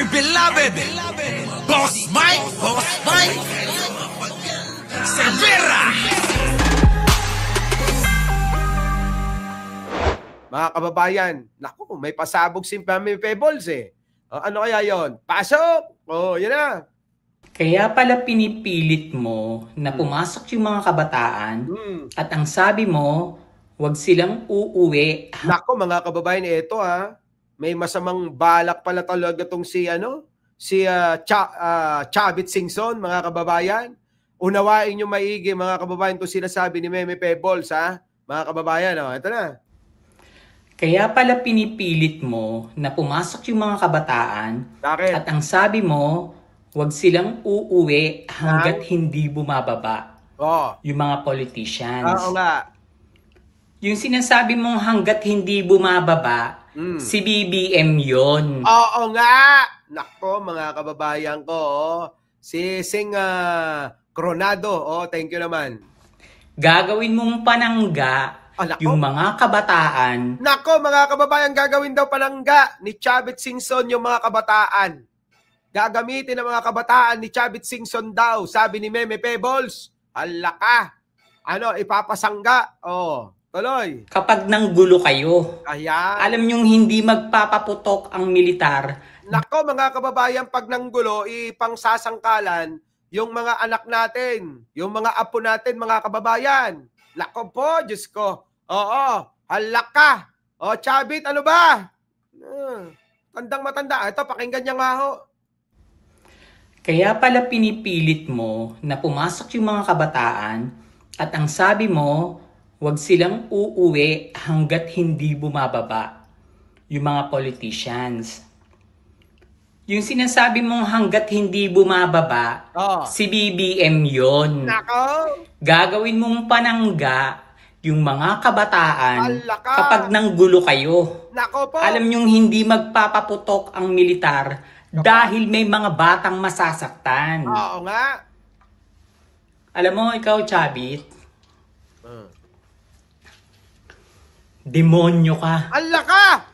My beloved, Boss Mike, Cervera. Mga kababayan, naku, may pasabog si Mami Pebbles eh. Ano kaya yon? Pasok! Yan na. Kaya pala pinipilit mo na pumasok yung mga kabataan at ang sabi mo, wag silang uuwi. Naku, mga kababayan, ito may masamang balak pala talaga tong si Chavit Singson, mga kababayan. Unawain nyo maigi, mga kababayan, itong sinasabi ni Meme Pebbles, mga kababayan. Ito na. Kaya pala pinipilit mo na pumasok yung mga kabataan. Bakit? At ang sabi mo, wag silang uuwi hanggat hindi bumababa yung mga politicians. Oo nga. Yung sinasabi mong hanggat hindi bumababa, si BBM yon. Oo nga. Nako, mga kababayan ko. Si Sing Coronado. Thank you naman. Gagawin mong panangga yung mga kabataan. Nako, mga kababayan, gagawin daw panangga ni Chavit Singson yung mga kabataan. Gagamitin ng mga kabataan ni Chavit Singson daw, sabi ni Meme Pebbles. Hala ka. Ipapasangga. Tuloy. Kapag nanggulo kayo, ayan, alam nyong hindi magpapaputok ang militar. Nako, mga kababayan, pag nanggulo, ipangsasangkalan yung mga anak natin, yung mga apo natin, mga kababayan. Nako po, Diyos ko. Hala ka. Chavit, ano ba? Tandang matanda. Ito, pakinggan niya nga ho. Kaya pala pinipilit mo na pumasok yung mga kabataan at ang sabi mo, wag silang uuwi hanggat hindi bumababa yung mga politicians. Yung sinasabi mong hanggat hindi bumababa, si BBM yon. Nako. Gagawin mong panangga yung mga kabataan kapag nanggulo kayo. Nako po. Alam nyong hindi magpapaputok ang militar dahil may mga batang masasaktan. Oo nga. Alam mo, ikaw, Chavit, demonyo ka. Hala ka!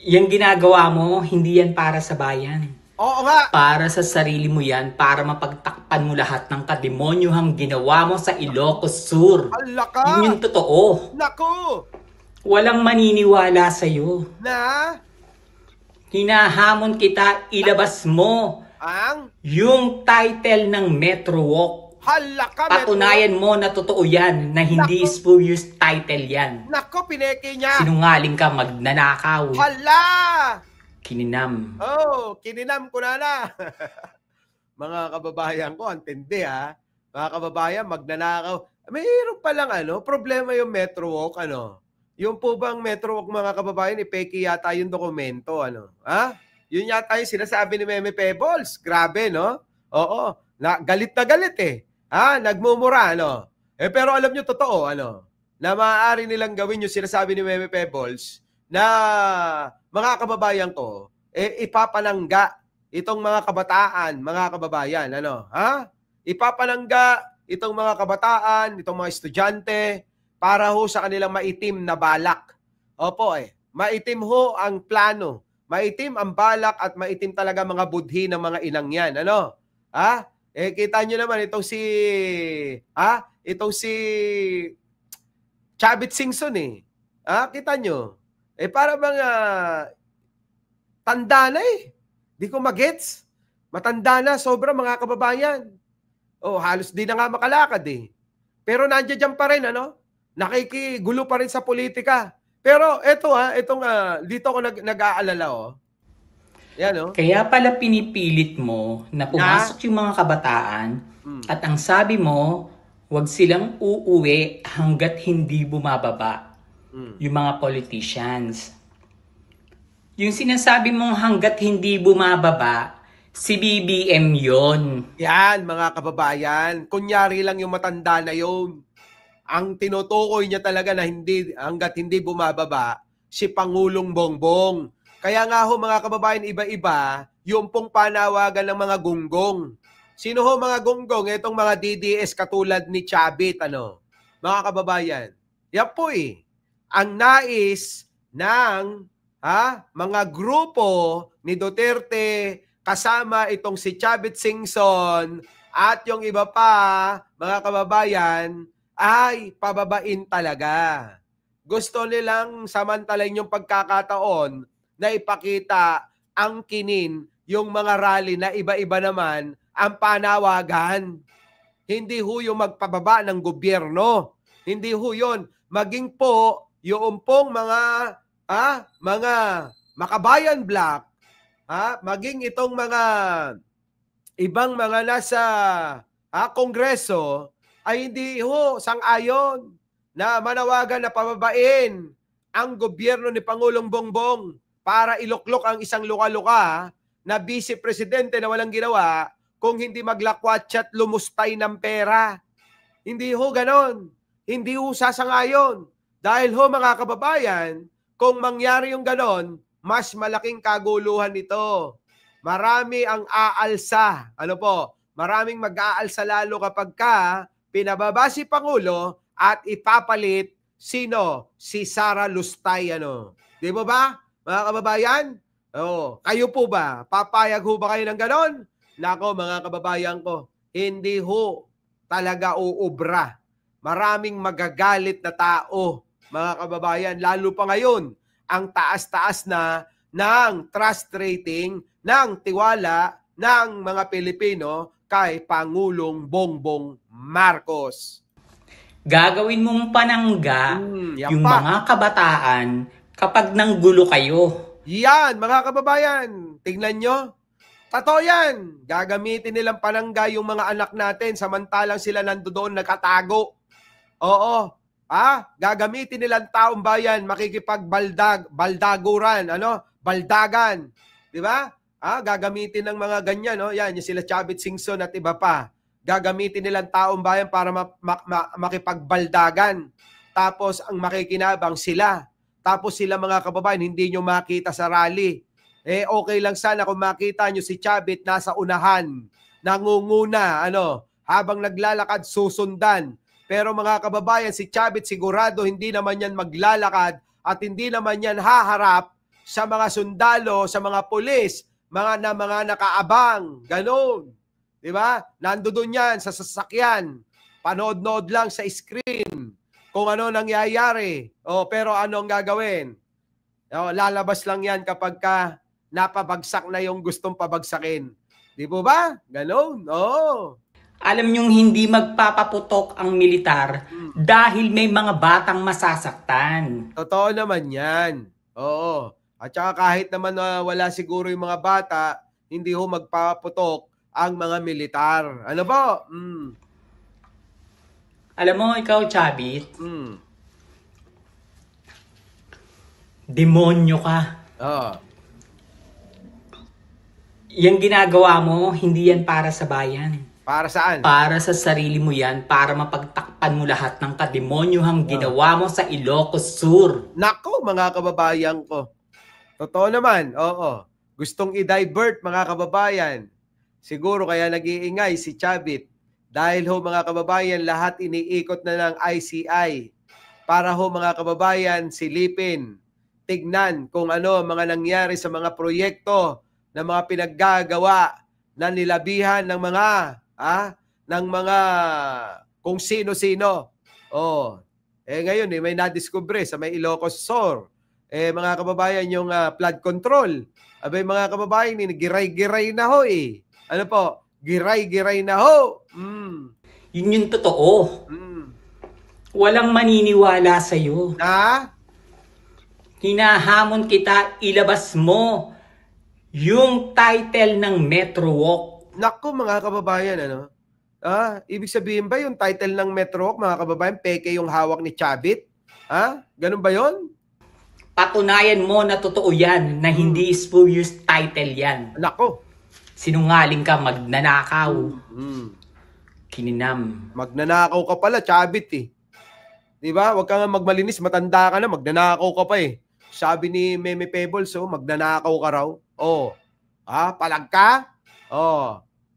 Yung ginagawa mo, hindi yan para sa bayan. Oo nga. Para sa sarili mo yan, para mapagtakpan mo lahat ng kademonyohang ginawa mo sa Ilocos Sur. Hala ka! Yun yung totoo. Naku! Walang maniniwala sa'yo. Na? Hinahamon kita, ilabas mo yung title ng Metro Walk. Hala ka, patunayan mo na totoo yan, na hindi spurious title yan. Nako, pineke niya. Sinungaling ka, magnanakaw. Hala! Kininam. Kininam ko na. Mga kababayan ko, antindi Mga kababayan, magnanakaw. Mayroon palang problema yung Metro Walk, Yung po bang Metro Walk, mga kababayan, ipeke yata yung dokumento, Yun yata yung sinasabi ni Meme Pebbles. Grabe, no? Oo. Galit na galit nagmumura, pero alam nyo, totoo, na maaari nilang gawin yung sinasabi ni Meme Pebbles na mga kababayan ko, ipapanangga itong mga kabataan, mga kababayan, Ipapanangga itong mga kabataan, itong mga estudyante, para ho sa kanilang maitim na balak. Opo, maitim ho ang plano, maitim ang balak at maitim talaga mga budhi ng mga inang yan, kita nyo naman itong si Chavit Singson kita nyo. Para bang tanda na Di ko magets. Matanda na, sobra, mga kababayan. Halos di na nga makalakad Pero nandiyan pa rin, nakikigulo pa rin sa politika. Pero dito ako nag-aalala, Yan, Kaya pala pinipilit mo na pumasok yung mga kabataan at ang sabi mo, wag silang uuwi hanggat hindi bumababa yung mga politicians. Yung sinasabi mong hanggat hindi bumababa, si BBM yon. Yan, mga kababayan. Kunyari lang yung matanda na yon. Ang tinutukoy niya talaga na hanggat hindi bumababa, si Pangulong Bongbong. Kaya nga ho, mga kababayan, iba-iba yung pong panawagan ng mga gunggong. Sino ho mga gunggong? Itong mga DDS katulad ni Chavit, mga kababayan. Yan po ang nais ng mga grupo ni Duterte kasama itong si Chavit Singson at yung iba pa, mga kababayan, ay pababain talaga. Gusto nilang samantalain yung pagkakataon na ipakita ang kinin yung mga rally na iba-iba naman ang panawagan. Hindi ho yung magpababa ng gobyerno. Hindi ho yun. Maging po yung pong mga Makabayan Black, maging itong mga ibang mga nasa Kongreso ay hindi ho sang-ayon na manawagan na pababain ang gobyerno ni Pangulong Bongbong para iluklok ang isang luka-luka na vice presidente na walang ginawa kung hindi maglakwat at lumustay ng pera. Hindi ho ganon. Hindi ho sasangayon. Dahil ho mga kababayan, kung mangyari yung ganon, mas malaking kaguluhan ito. Marami ang aalsa. Ano po? Maraming mag-aalsa lalo kapag pinababa si Pangulo at ipapalit sino? Si Sara Lustay. Di ba ba, mga kababayan? Kayo po ba? Papayag ho ba kayo ng ganon? Nako mga kababayan ko, hindi ho talaga uubra. Maraming magagalit na tao, mga kababayan, lalo pa ngayon, ang taas-taas na ng trust rating, ng tiwala ng mga Pilipino kay Pangulong Bongbong Marcos. Gagawin mong panangga yung pa. mga kabataan kapag nanggulo kayo. Yan, mga kababayan, tingnan nyo. Totoo yan. Gagamitin nilang panangga yung mga anak natin samantalang sila nandoon nakatago. Oo. Gagamitin nilang taong bayan, makikipagbaldaguran, baldagan. Di ba? Gagamitin ng mga ganyan, yan, yung sila Chavit Singson at iba pa. Gagamitin nilang taong bayan para makipagbaldagan. Tapos ang makikinabang sila. Tapos sila mga kababayan, hindi nyo makita sa rally. Okay lang sana kung makita nyo si Chavit nasa unahan, nangunguna, habang naglalakad susundan. Pero mga kababayan, si Chavit sigurado hindi naman yan maglalakad at hindi naman yan haharap sa mga sundalo, sa mga pulis, mga nakaabang, ganun. Diba? Nandoon yan sa sasakyan. Panood-nood lang sa screen kung ano nangyayari. Pero ano ang gagawin? Lalabas lang yan kapag napabagsak na yung gustong pabagsakin. Di po ba? Ganun. Alam niyong hindi magpapaputok ang militar dahil may mga batang masasaktan. Totoo naman yan. Oo. At saka kahit naman wala siguro yung mga bata, hindi ho magpapaputok ang mga militar. Ano po? Alam mo, ikaw, Chavit, demonyo ka. Yung ginagawa mo, hindi yan para sa bayan. Para saan? Para sa sarili mo yan, para mapagtakpan mo lahat ng kademonyohang ginawa mo sa Ilocos Sur. Nako, mga kababayan ko. Totoo naman, oo. Gustong i-divert, mga kababayan. Siguro kaya nag-iingay si Chavit. Dahil ho, mga kababayan, lahat iniikot na ng ICI. Para ho, mga kababayan, silipin. Tignan kung ano mga nangyari sa mga proyekto na mga pinaggagawa na nilabihan ng mga kung sino-sino. Ngayon may nadiskubre sa may Ilocos Sur. Mga kababayan, yung flood control. Abay mga kababayan, giray-giray na ho Ano po? Giray-giray na ho. Yun yung totoo. Walang maniniwala sa'yo. Hinahamon kita, ilabas mo yung title ng Metro Walk. Naku mga kababayan, ibig sabihin ba yung title ng Metro Walk, mga kababayan, peke yung hawak ni Chavit? Ganun ba yon? Patunayan mo na totoo yan, na hindi spurious title yan. Naku. Sinungaling ka, magnanakaw. Kininam. Magnanakaw ka pala, Chavit Diba? Huwag ka nga magmalinis, matanda ka na, magnanakaw ka pa Sabi ni Meme Pebbles, magnanakaw ka raw. Palag ka?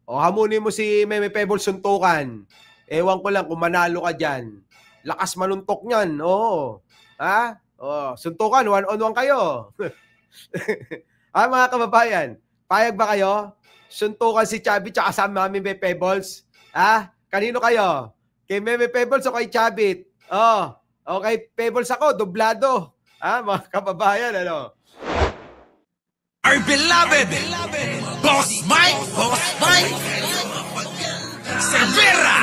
Hamunin mo si Meme Pebbles suntukan. Ewan ko lang kung manalo ka dyan. Lakas manuntok niyan. Suntukan, 1-on-1 kayo. Mga kababayan, payag ba kayo? Suntukan si Chubby tsaka sa Mami May Pebbles? Kanino kayo? Kay Meme Pebbles o kay Chabit? Okay, Pebbles ako, doblado. Mga kababayan, ano? Our beloved Boss Mike Cervera.